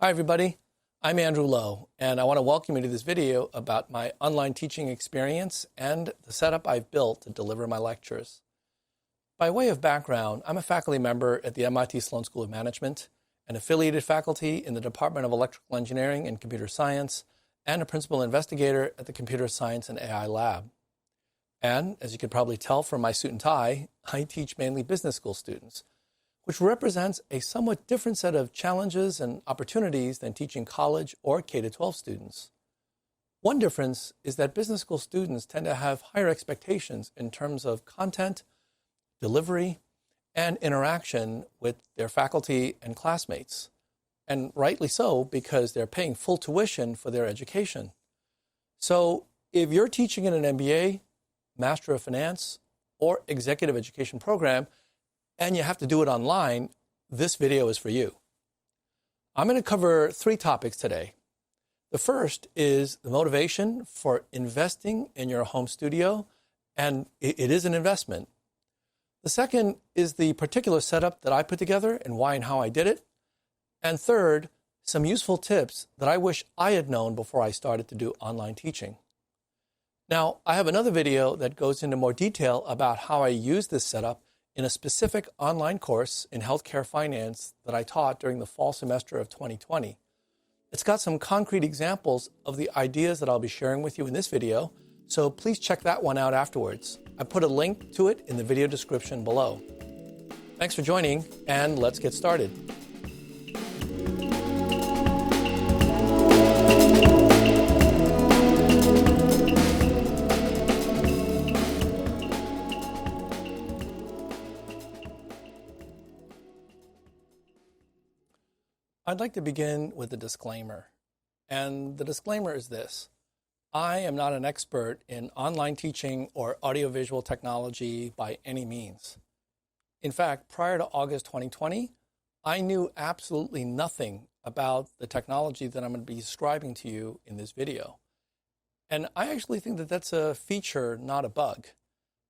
Hi, everybody. I'm Andrew Lowe, and I want to welcome you to this video about my online teaching experience and the setup I've built to deliver my lectures. By way of background, I'm a faculty member at the MIT Sloan School of Management, an affiliated faculty in the Department of Electrical Engineering and Computer Science, and a principal investigator at the Computer Science and AI Lab. And, as you could probably tell from my suit and tie, I teach mainly business school students, which represents a somewhat different set of challenges and opportunities than teaching college or K-12 students. One difference is that business school students tend to have higher expectations in terms of content, delivery, and interaction with their faculty and classmates, and rightly so because they're paying full tuition for their education. So if you're teaching in an MBA, Master of Finance, or Executive Education program, and you have to do it online, this video is for you. I'm going to cover 3 topics today. The first is the motivation for investing in your home studio, and it is an investment. The second is the particular setup that I put together and why and how I did it. And third, some useful tips that I wish I had known before I started to do online teaching. Now, I have another video that goes into more detail about how I use this setup in a specific online course in healthcare finance that I taught during the fall semester of 2020. It's got some concrete examples of the ideas that I'll be sharing with you in this video, so please check that one out afterwards. I put a link to it in the video description below. Thanks for joining, and let's get started. I'd like to begin with a disclaimer, and the disclaimer is this. I am not an expert in online teaching or audiovisual technology by any means. In fact, prior to August 2020, I knew absolutely nothing about the technology that I'm going to be describing to you in this video. And I actually think that that's a feature, not a bug.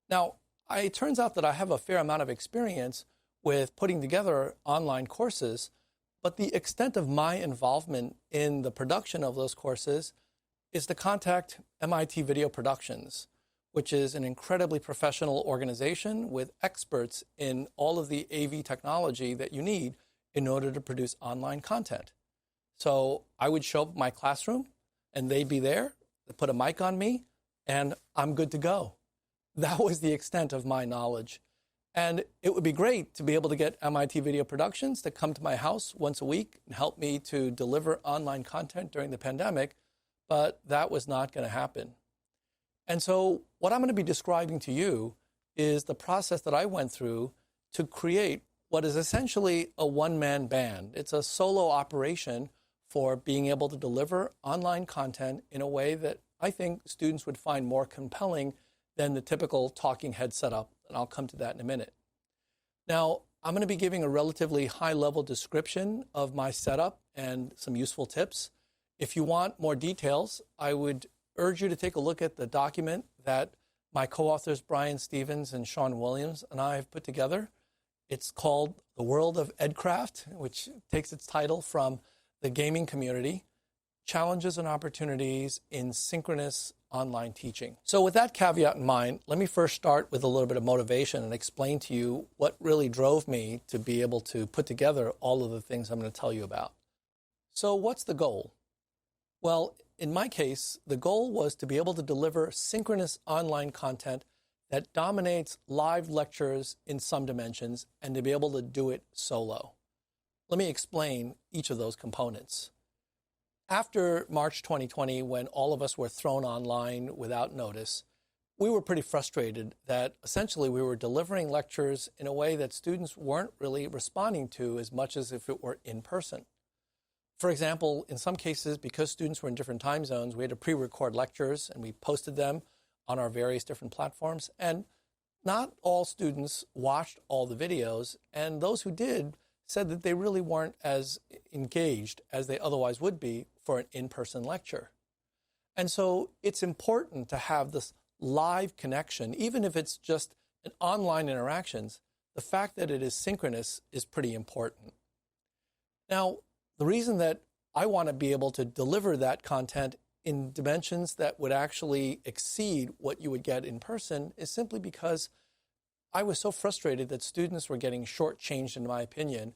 Now, it turns out that I have a fair amount of experience with putting together online courses, but the extent of my involvement in the production of those courses is to contact MIT Video Productions, which is an incredibly professional organization with experts in all of the AV technology that you need in order to produce online content. So I would show up in my classroom and they'd be there, they'd put a mic on me, and I'm good to go. That was the extent of my knowledge. And it would be great to be able to get MIT Video Productions to come to my house once a week and help me to deliver online content during the pandemic, but that was not going to happen. And so what I'm going to be describing to you is the process that I went through to create what is essentially a one-man band. It's a solo operation for being able to deliver online content in a way that I think students would find more compelling than the typical talking head setup, and I'll come to that in a minute. Now, I'm going to be giving a relatively high-level description of my setup and some useful tips. If you want more details, I would urge you to take a look at the document that my co-authors Brian Stevens and Sean Williams and I have put together. It's called The World of EdCraft, which takes its title from the gaming community, Challenges and Opportunities in Synchronous Online Teaching. So with that caveat in mind, let me first start with a little bit of motivation and explain to you what really drove me to be able to put together all of the things I'm going to tell you about. So what's the goal? Well, in my case, the goal was to be able to deliver synchronous online content that dominates live lectures in some dimensions and to be able to do it solo. Let me explain each of those components. After March 2020, when all of us were thrown online without notice, we were pretty frustrated that essentially we were delivering lectures in a way that students weren't really responding to as much as if it were in person. For example, in some cases, because students were in different time zones, we had to pre-record lectures and we posted them on our various different platforms. And not all students watched all the videos, and those who did said that they really weren't as engaged as they otherwise would be for an in-person lecture. And so it's important to have this live connection, even if it's just an online interactions. The fact that it is synchronous is pretty important. Now, the reason that I want to be able to deliver that content in dimensions that would actually exceed what you would get in person is simply because I was so frustrated that students were getting shortchanged, in my opinion.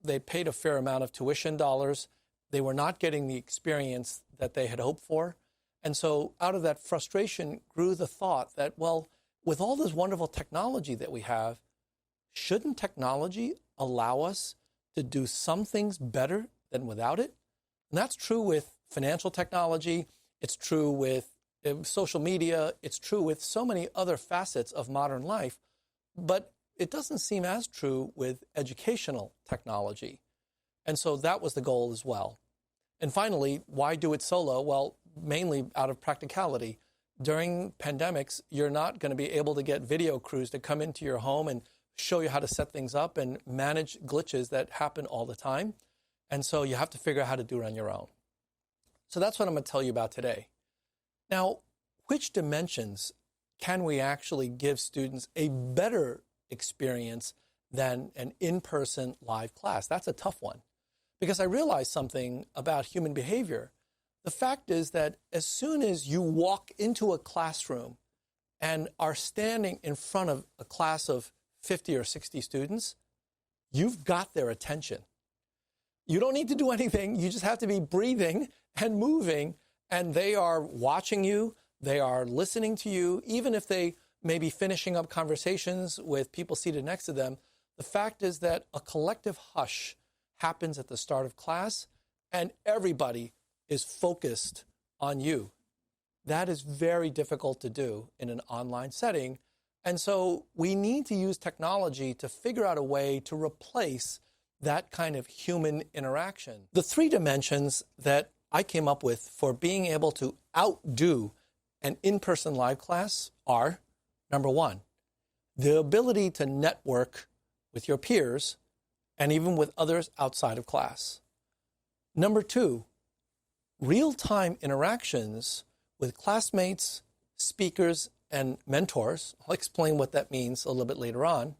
They paid a fair amount of tuition dollars. They were not getting the experience that they had hoped for. And so out of that frustration grew the thought that, well, with all this wonderful technology that we have, shouldn't technology allow us to do some things better than without it? And that's true with financial technology. It's true with social media. It's true with so many other facets of modern life. But it doesn't seem as true with educational technology. And so that was the goal as well. And finally, why do it solo? Well, mainly out of practicality. During pandemics, you're not going to be able to get video crews to come into your home and show you how to set things up and manage glitches that happen all the time. And so you have to figure out how to do it on your own. So that's what I'm going to tell you about today. Now, which dimensions can we actually give students a better experience than an in-person live class? That's a tough one, because I realized something about human behavior. The fact is that as soon as you walk into a classroom and are standing in front of a class of 50 or 60 students, you've got their attention. You don't need to do anything. You just have to be breathing and moving, and they are watching you. They are listening to you, even if they may be finishing up conversations with people seated next to them. The fact is that a collective hush happens at the start of class, and everybody is focused on you. That is very difficult to do in an online setting. And so we need to use technology to figure out a way to replace that kind of human interaction. The three dimensions that I came up with for being able to outdo an in-person live class are, number one, the ability to network with your peers and even with others outside of class. Number two, real-time interactions with classmates, speakers, and mentors. I'll explain what that means a little bit later on.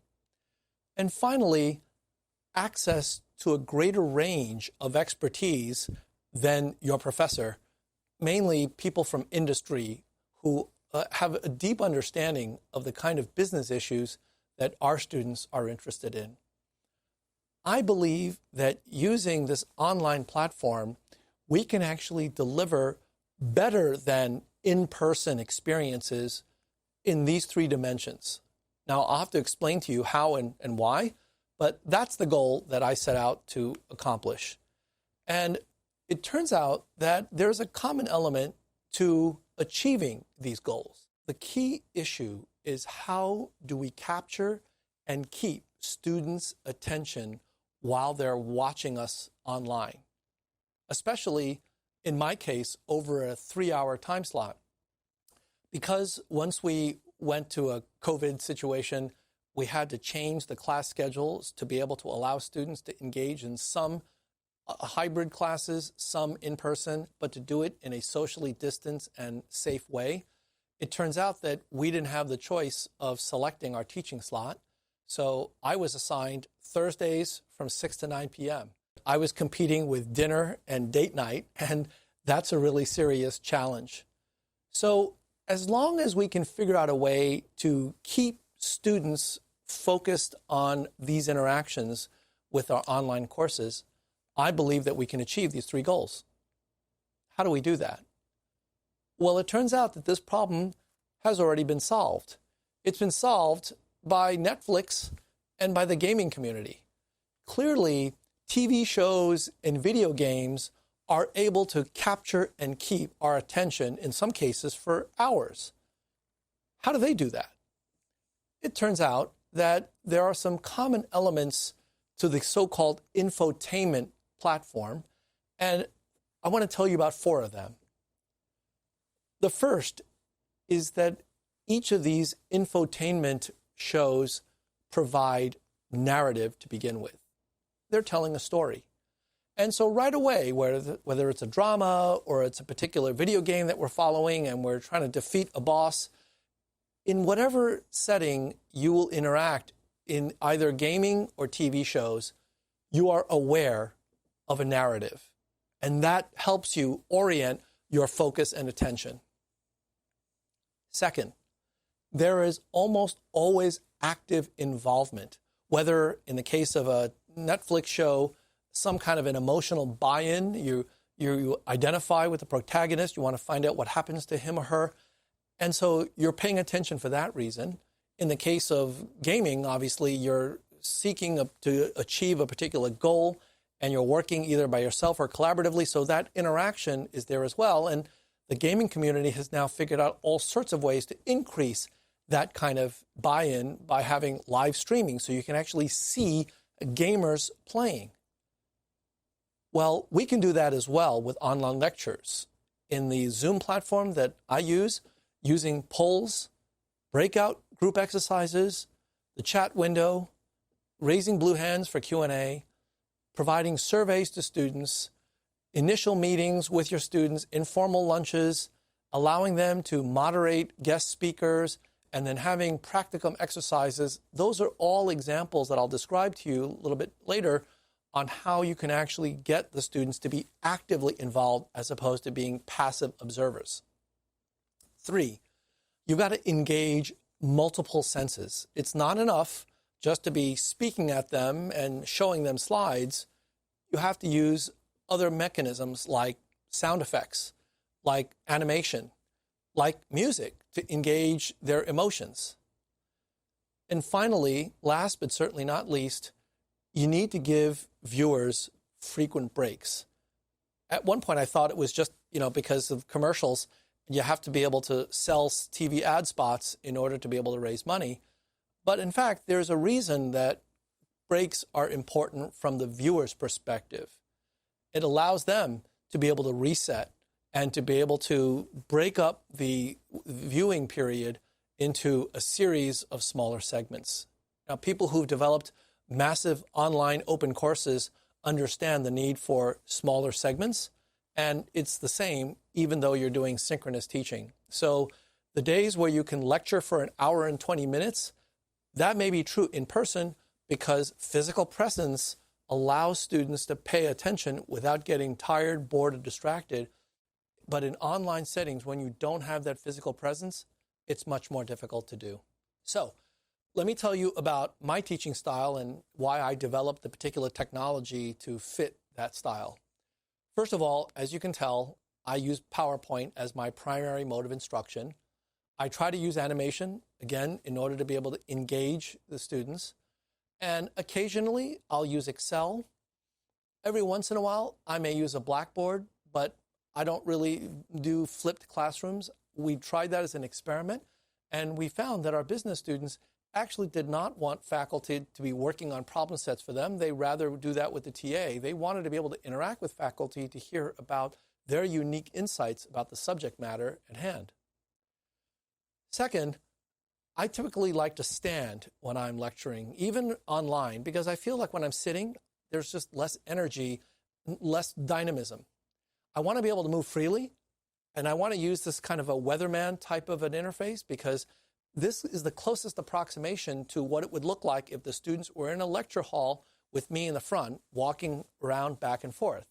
And finally, access to a greater range of expertise than your professor, mainly people from industry who have a deep understanding of the kind of business issues that our students are interested in. I believe that using this online platform, we can actually deliver better than in-person experiences in these three dimensions. Now, I'll have to explain to you how and why, but that's the goal that I set out to accomplish. And it turns out that there's a common element to achieving these goals. The key issue is how do we capture and keep students' attention while they're watching us online, especially in my case, over a 3-hour time slot. Because once we went to a COVID situation, we had to change the class schedules to be able to allow students to engage in some hybrid classes, some in person, but to do it in a socially distanced and safe way. It turns out that we didn't have the choice of selecting our teaching slot. So I was assigned Thursdays from 6 to 9 p.m. I was competing with dinner and date night, and that's a really serious challenge. So as long as we can figure out a way to keep students focused on these interactions with our online courses, I believe that we can achieve these three goals. How do we do that? Well, it turns out that this problem has already been solved. It's been solved by Netflix and by the gaming community. Clearly, TV shows and video games are able to capture and keep our attention, in some cases, for hours. How do they do that? It turns out that there are some common elements to the so-called infotainment platform, and I want to tell you about 4 of them. The first is that each of these infotainment shows provide narrative to begin with. They're telling a story. And so right away, whether it's a drama or it's a particular video game that we're following and we're trying to defeat a boss, in whatever setting you will interact in either gaming or TV shows, you are aware of a narrative. And that helps you orient your focus and attention. Second, there is almost always active involvement, whether in the case of a Netflix show, some kind of an emotional buy-in, you identify with the protagonist, you want to find out what happens to him or her, and so you're paying attention for that reason. In the case of gaming, obviously, you're seeking to achieve a particular goal, and you're working either by yourself or collaboratively, so that interaction is there as well. And the gaming community has now figured out all sorts of ways to increase that kind of buy-in by having live streaming, so you can actually see gamers playing. Well, we can do that as well with online lectures. In the Zoom platform that I use, using polls, breakout group exercises, the chat window, raising blue hands for Q&A, providing surveys to students, initial meetings with your students, informal lunches, allowing them to moderate guest speakers, and then having practicum exercises. Those are all examples that I'll describe to you a little bit later on how you can actually get the students to be actively involved as opposed to being passive observers. 3, you've got to engage multiple senses. It's not enough just to be speaking at them and showing them slides. You have to use other mechanisms like sound effects, like animation, like music to engage their emotions. And finally, last but certainly not least, you need to give viewers frequent breaks. At one point, I thought it was just, because of commercials, you have to be able to sell TV ad spots in order to be able to raise money. But in fact, there's a reason that breaks are important from the viewer's perspective. It allows them to be able to reset and to be able to break up the viewing period into a series of smaller segments. Now, people who've developed massive online open courses understand the need for smaller segments, and it's the same even though you're doing synchronous teaching. So the days where you can lecture for an hour and 20 minutes, that may be true in person because physical presence allows students to pay attention without getting tired, bored, or distracted. But in online settings, when you don't have that physical presence, it's much more difficult to do. So let me tell you about my teaching style and why I developed the particular technology to fit that style. First of all, as you can tell, I use PowerPoint as my primary mode of instruction. I try to use animation, again, in order to be able to engage the students. And occasionally, I'll use Excel. Every once in a while, I may use a Blackboard, but I don't really do flipped classrooms. We tried that as an experiment, and we found that our business students actually did not want faculty to be working on problem sets for them. They rather do that with the TA. They wanted to be able to interact with faculty to hear about their unique insights about the subject matter at hand. Second, I typically like to stand when I'm lecturing, even online, because I feel like when I'm sitting, there's just less energy, less dynamism. I want to be able to move freely, and I want to use this kind of a weatherman type of an interface because this is the closest approximation to what it would look like if the students were in a lecture hall with me in the front, walking around back and forth.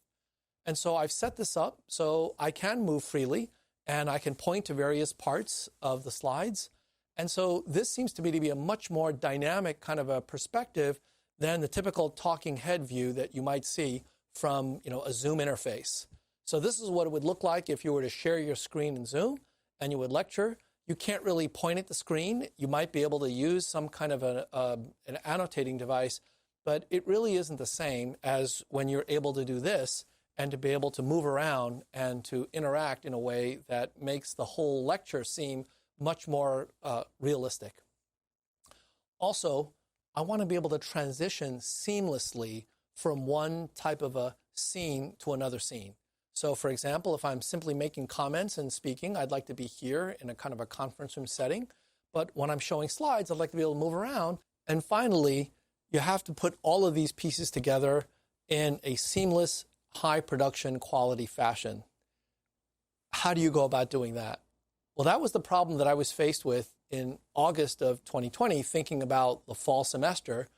And so I've set this up so I can move freely, and I can point to various parts of the slides. And so this seems to me to be a much more dynamic kind of a perspective than the typical talking head view that you might see from a Zoom interface. So this is what it would look like if you were to share your screen in Zoom and you would lecture. You can't really point at the screen. You might be able to use some kind of an annotating device, but it really isn't the same as when you're able to do this and to be able to move around and to interact in a way that makes the whole lecture seem much more realistic. Also, I want to be able to transition seamlessly from one type of a scene to another scene. So, for example, if I'm simply making comments and speaking, I'd like to be here in a kind of a conference room setting. But when I'm showing slides, I'd like to be able to move around. And finally, you have to put all of these pieces together in a seamless, high production quality fashion. How do you go about doing that? Well, that was the problem that I was faced with in August of 2020, thinking about the fall semester.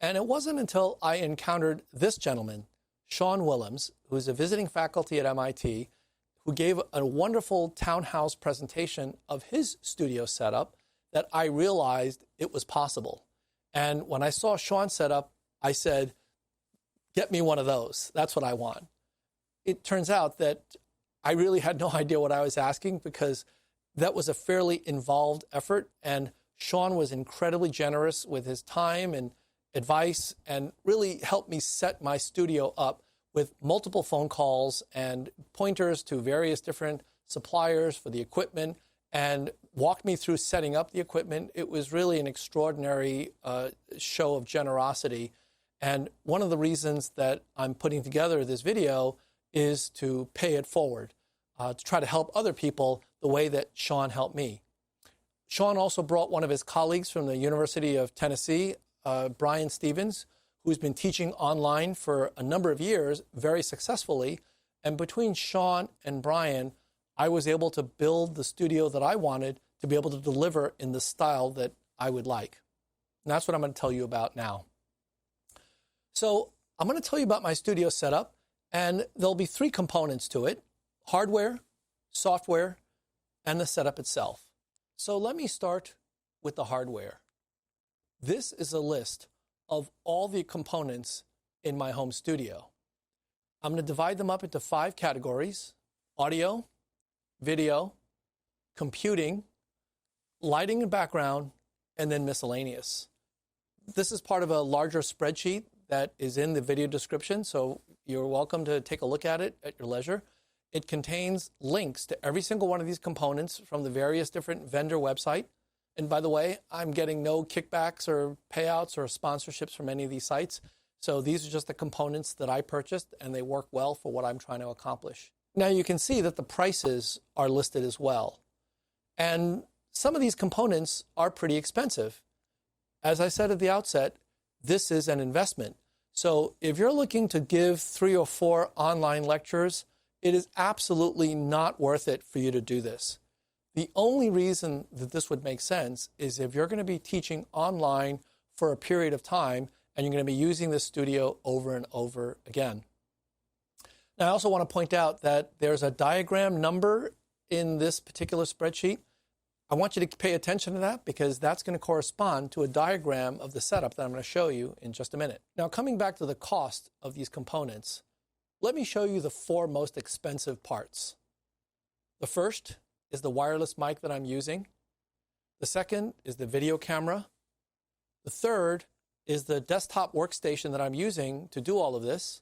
And it wasn't until I encountered this gentleman, Sean Willems, who's a visiting faculty at MIT, who gave a wonderful townhouse presentation of his studio setup that I realized it was possible. And when I saw Sean's setup, I said, get me one of those. That's what I want. It turns out that I really had no idea what I was asking because that was a fairly involved effort. And Sean was incredibly generous with his time and advice and really helped me set my studio up with multiple phone calls and pointers to various different suppliers for the equipment and walked me through setting up the equipment. It was really an extraordinary show of generosity. And one of the reasons that I'm putting together this video is to pay it forward, to try to help other people the way that Sean helped me. Sean also brought one of his colleagues from the University of Tennessee, Brian Stevens, who's been teaching online for a number of years very successfully. And between Sean and Brian, I was able to build the studio that I wanted to be able to deliver in the style that I would like. And that's what I'm going to tell you about now. So I'm going to tell you about my studio setup, and there'll be three components to it: hardware, software, and the setup itself. So let me start with the hardware. This is a list of all the components in my home studio. I'm going to divide them up into 5 categories: audio, video, computing, lighting and background, and then miscellaneous. This is part of a larger spreadsheet that is in the video description, so you're welcome to take a look at it at your leisure. It contains links to every single one of these components from the various different vendor websites. And by the way, I'm getting no kickbacks or payouts or sponsorships from any of these sites. So these are just the components that I purchased, and they work well for what I'm trying to accomplish. Now you can see that the prices are listed as well. And some of these components are pretty expensive. As I said at the outset, this is an investment. So if you're looking to give 3 or 4 online lectures, it is absolutely not worth it for you to do this. The only reason that this would make sense is if you're going to be teaching online for a period of time and you're going to be using this studio over and over again. Now, I also want to point out that there's a diagram number in this particular spreadsheet. I want you to pay attention to that because that's going to correspond to a diagram of the setup that I'm going to show you in just a minute. Now, coming back to the cost of these components, let me show you the 4 most expensive parts. The first is the wireless mic that I'm using. The second is the video camera. The third is the desktop workstation that I'm using to do all of this.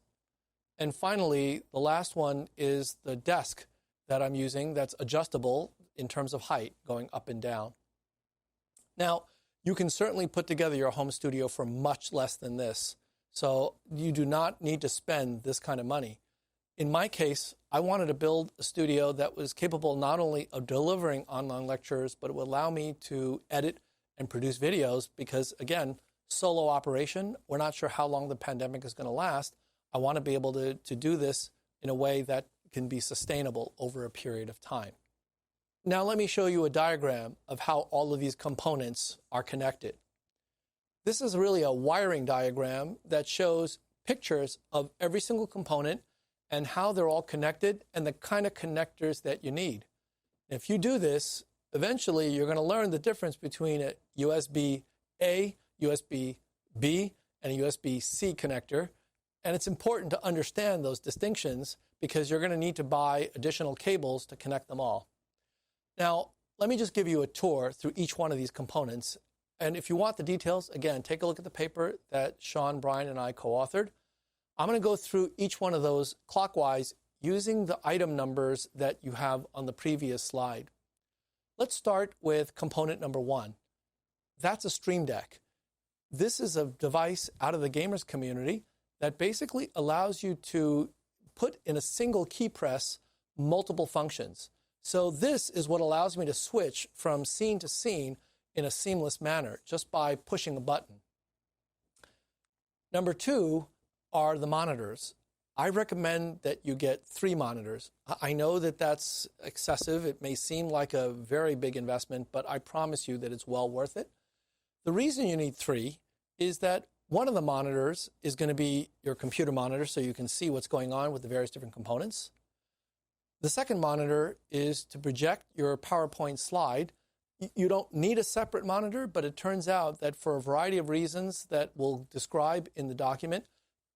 And finally, the last one is the desk that I'm using that's adjustable in terms of height, going up and down. Now, you can certainly put together your home studio for much less than this. So you do not need to spend this kind of money. In my case, I wanted to build a studio that was capable not only of delivering online lectures, but it would allow me to edit and produce videos because, again, solo operation, we're not sure how long the pandemic is going to last. I want to be able to do this in a way that can be sustainable over a period of time. Now let me show you a diagram of how all of these components are connected. This is really a wiring diagram that shows pictures of every single component and how they're all connected and the kind of connectors that you need. If you do this, eventually you're going to learn the difference between a USB-A, USB-B, and a USB-C connector. And it's important to understand those distinctions because you're going to need to buy additional cables to connect them all. Now, let me just give you a tour through each one of these components. And if you want the details, again, take a look at the paper that Sean, Brian, and I co-authored. I'm going to go through each one of those clockwise using the item numbers that you have on the previous slide. Let's start with component number 1. That's a Stream Deck. This is a device out of the gamers community that basically allows you to put in a single key press multiple functions. So this is what allows me to switch from scene to scene in a seamless manner just by pushing a button. Number 2 are the monitors. I recommend that you get 3 monitors. I know that that's excessive. It may seem like a very big investment, but I promise you that it's well worth it. The reason you need 3 is that One of the monitors is going to be your computer monitor, so you can see what's going on with the various different components. The second monitor is to project your PowerPoint slide. You don't need a separate monitor, but it turns out that for a variety of reasons that we'll describe in the document,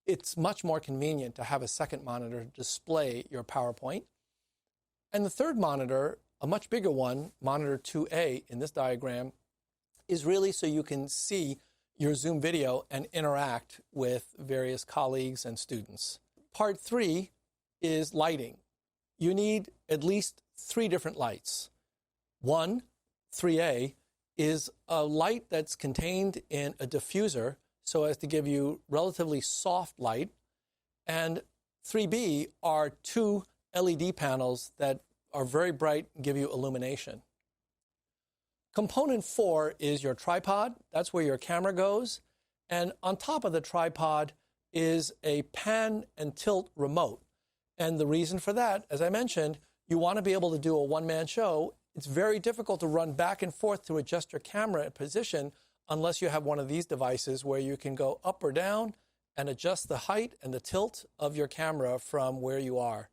it's much more convenient to have a second monitor display your PowerPoint. And the third monitor, a much bigger one, monitor 2A in this diagram, is really so you can see your Zoom video and interact with various colleagues and students. Part 3 is lighting. You need at least 3 different lights. One, 3A, is a light that's contained in a diffuser so as to give you relatively soft light. And 3B are 2 LED panels that are very bright and give you illumination. Component 4 is your tripod. That's where your camera goes. And on top of the tripod is a pan and tilt remote. And the reason for that, as I mentioned, you want to be able to do a one-man show. It's very difficult to run back and forth to adjust your camera position unless you have one of these devices where you can go up or down and adjust the height and the tilt of your camera from where you are.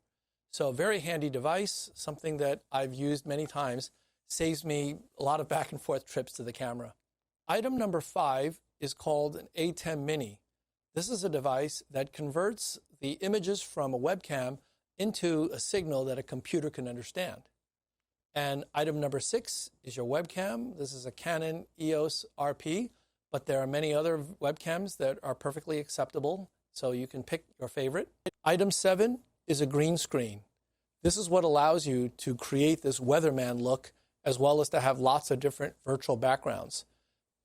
So a very handy device, something that I've used many times, saves me a lot of back and forth trips to the camera. Item number 5 is called an ATEM Mini. This is a device that converts the images from a webcam into a signal that a computer can understand. And item number 6 is your webcam. This is a Canon EOS RP, but there are many other webcams that are perfectly acceptable, so you can pick your favorite. Item 7 is a green screen. This is what allows you to create this weatherman look, as well as to have lots of different virtual backgrounds.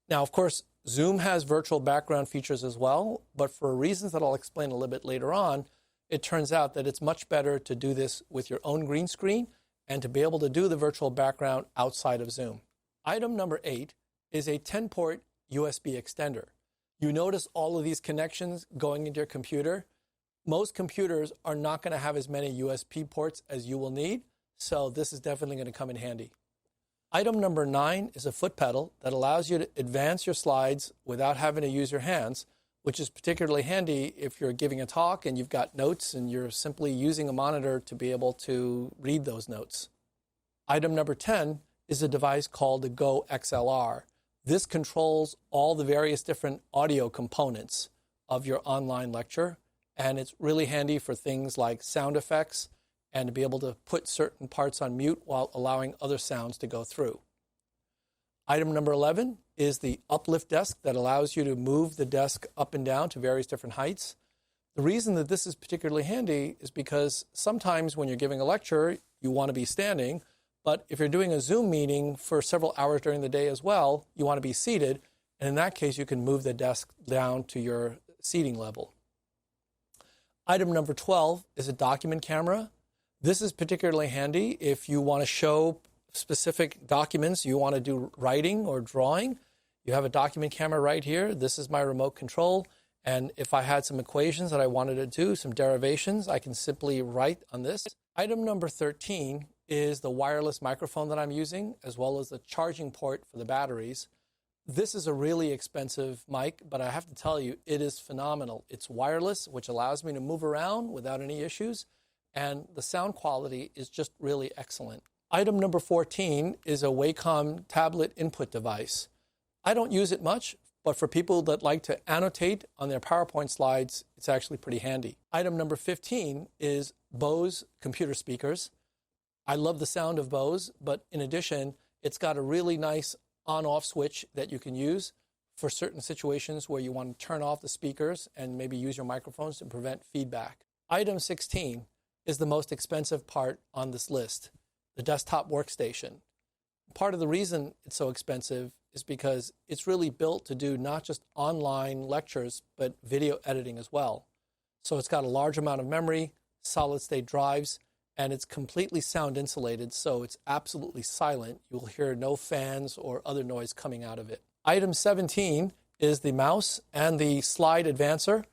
Now, of course, Zoom has virtual background features as well, but for reasons that I'll explain a little bit later on, it turns out that it's much better to do this with your own green screen and to be able to do the virtual background outside of Zoom. Item number 8 is a 10-port USB extender. You notice all of these connections going into your computer. Most computers are not going to have as many USB ports as you will need, so this is definitely going to come in handy. Item number 9 is a foot pedal that allows you to advance your slides without having to use your hands, which is particularly handy if you're giving a talk and you've got notes and you're simply using a monitor to be able to read those notes. Item number 10 is a device called the Go XLR. This controls all the various different audio components of your online lecture, and it's really handy for things like sound effects and to be able to put certain parts on mute while allowing other sounds to go through. Item number 11 is the uplift desk that allows you to move the desk up and down to various different heights. The reason that this is particularly handy is because sometimes when you're giving a lecture, you want to be standing, but if you're doing a Zoom meeting for several hours during the day as well, you want to be seated, and in that case, you can move the desk down to your seating level. Item number 12 is a document camera. This is particularly handy if you want to show specific documents, you want to do writing or drawing. You have a document camera right here. This is my remote control. And if I had some equations that I wanted to do, some derivations, I can simply write on this. Item number 13 is the wireless microphone that I'm using, as well as the charging port for the batteries. This is a really expensive mic, but I have to tell you, it is phenomenal. It's wireless, which allows me to move around without any issues. And the sound quality is just really excellent. Item number 14 is a Wacom tablet input device. I don't use it much, but for people that like to annotate on their PowerPoint slides, it's actually pretty handy. Item number 15 is Bose computer speakers. I love the sound of Bose, but in addition, it's got a really nice on-off switch that you can use for certain situations where you want to turn off the speakers and maybe use your microphones to prevent feedback. Item 16 is the most expensive part on this list, the desktop workstation. Part of the reason it's so expensive is because it's really built to do not just online lectures, but video editing as well. So it's got a large amount of memory, solid-state drives, and it's completely sound insulated, so it's absolutely silent. You'll hear no fans or other noise coming out of it. Item 17 is the mouse and the slide advancer.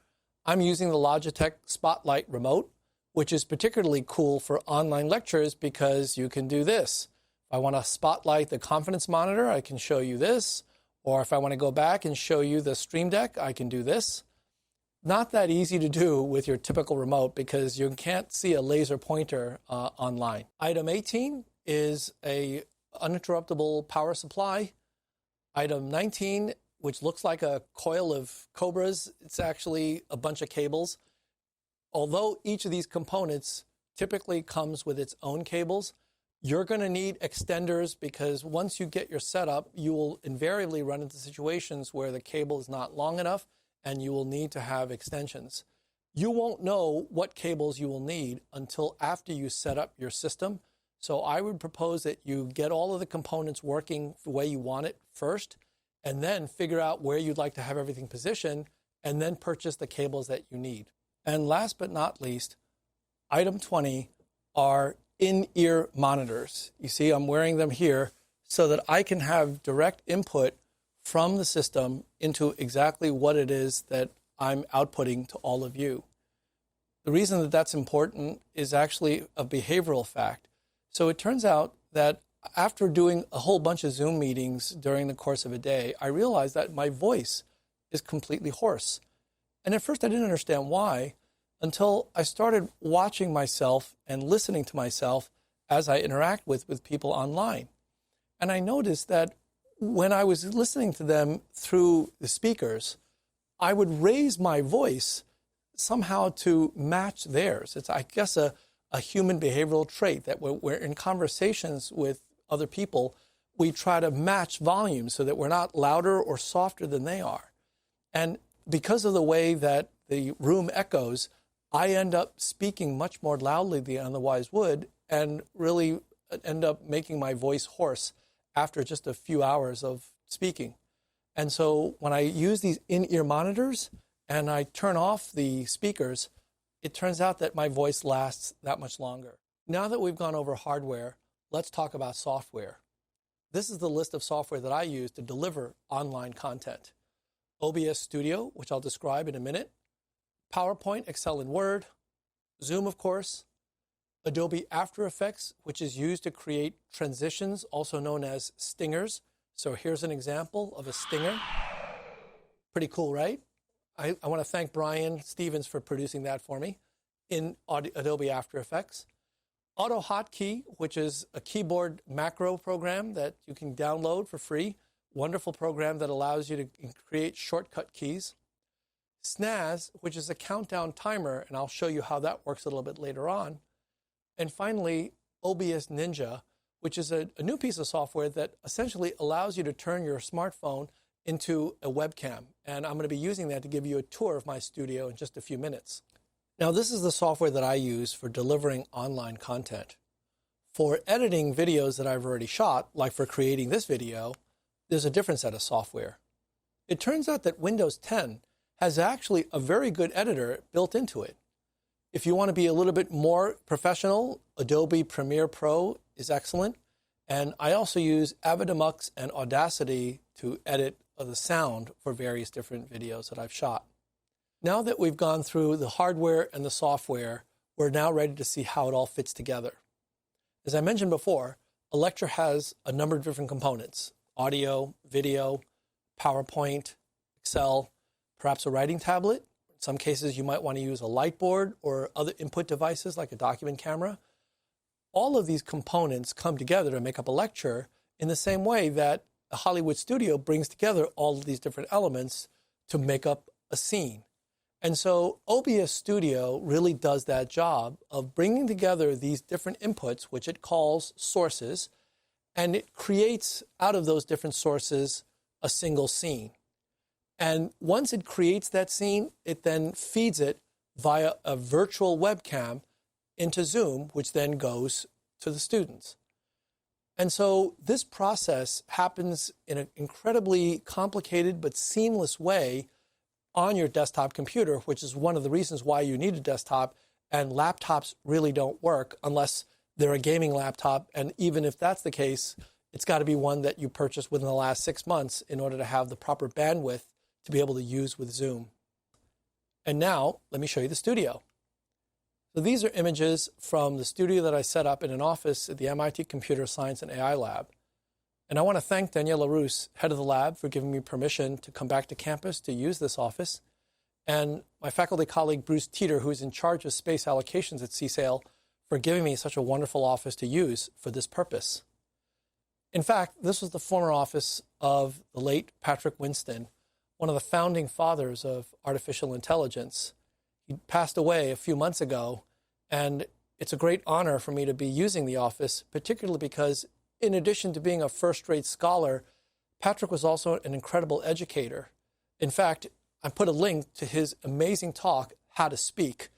I'm using the Logitech Spotlight remote, which is particularly cool for online lectures because you can do this. If I want to spotlight the confidence monitor, I can show you this, Or if I want to go back and show you the Stream Deck, I can do this. Not that easy to do with your typical remote because you can't see a laser pointer online. Item 18 is a uninterruptible power supply. Item 19, which looks like a coil of cobras, it's actually a bunch of cables. Although each of these components typically comes with its own cables, you're going to need extenders because once you get your setup, you will invariably run into situations where the cable is not long enough and you will need to have extensions. You won't know what cables you will need until after you set up your system. So I would propose that you get all of the components working the way you want it first, and then figure out where you'd like to have everything positioned, and then purchase the cables that you need. And last but not least, item 20 are in-ear monitors. You see, I'm wearing them here so that I can have direct input from the system into exactly what it is that I'm outputting to all of you. The reason that that's important is actually a behavioral fact. So it turns out that after doing a whole bunch of Zoom meetings during the course of a day, I realized that my voice is completely hoarse. And at first I didn't understand why until I started watching myself and listening to myself as I interact with people online. And I noticed that when I was listening to them through the speakers, I would raise my voice somehow to match theirs. It's, I guess, a human behavioral trait that we're in conversations with other people, we try to match volume so that we're not louder or softer than they are. And because of the way that the room echoes, I end up speaking much more loudly than I otherwise would and really end up making my voice hoarse after just a few hours of speaking. And so when I use these in-ear monitors and I turn off the speakers, it turns out that my voice lasts that much longer. Now that we've gone over hardware, let's talk about software. This is the list of software that I use to deliver online content. OBS Studio, which I'll describe in a minute, PowerPoint, Excel, and Word, Zoom, of course, Adobe After Effects, which is used to create transitions, also known as stingers. So here's an example of a stinger. Pretty cool, right? I want to thank Brian Stevens for producing that for me in Adobe After Effects. AutoHotkey, which is a keyboard macro program that you can download for free. Wonderful program that allows you to create shortcut keys. Snaz, which is a countdown timer, and I'll show you how that works a little bit later on. And finally, OBS Ninja, which is a new piece of software that essentially allows you to turn your smartphone into a webcam. And I'm going to be using that to give you a tour of my studio in just a few minutes. Now, this is the software that I use for delivering online content. For editing videos that I've already shot, like for creating this video, there's a different set of software. It turns out that Windows 10 has actually a very good editor built into it. If you want to be a little bit more professional, Adobe Premiere Pro is excellent. And I also use Avidemux and Audacity to edit the sound for various different videos that I've shot. Now that we've gone through the hardware and the software, we're now ready to see how it all fits together. As I mentioned before, a lecture has a number of different components: audio, video, PowerPoint, Excel, perhaps a writing tablet. In some cases, you might want to use a light board or other input devices like a document camera. All of these components come together to make up a lecture in the same way that a Hollywood studio brings together all of these different elements to make up a scene. And so OBS Studio really does that job of bringing together these different inputs, which it calls sources, and it creates out of those different sources a single scene. And once it creates that scene, it then feeds it via a virtual webcam into Zoom, which then goes to the students. And so this process happens in an incredibly complicated but seamless way on your desktop computer, which is one of the reasons why you need a desktop, and laptops really don't work unless they're a gaming laptop. And even if that's the case, it's got to be one that you purchased within the last 6 months in order to have the proper bandwidth to be able to use with Zoom. And now, let me show you the studio. So these are images from the studio that I set up in an office at the MIT Computer Science and AI Lab. And I want to thank Daniela Rus, head of the lab, for giving me permission to come back to campus to use this office, and my faculty colleague Bruce Teeter, who's in charge of space allocations at CSAIL, for giving me such a wonderful office to use for this purpose. In fact, this was the former office of the late Patrick Winston, one of the founding fathers of artificial intelligence. He passed away a few months ago, and it's a great honor for me to be using the office, particularly because in addition to being a first-rate scholar, Patrick was also an incredible educator. In fact, I put a link to his amazing talk, How to Speak,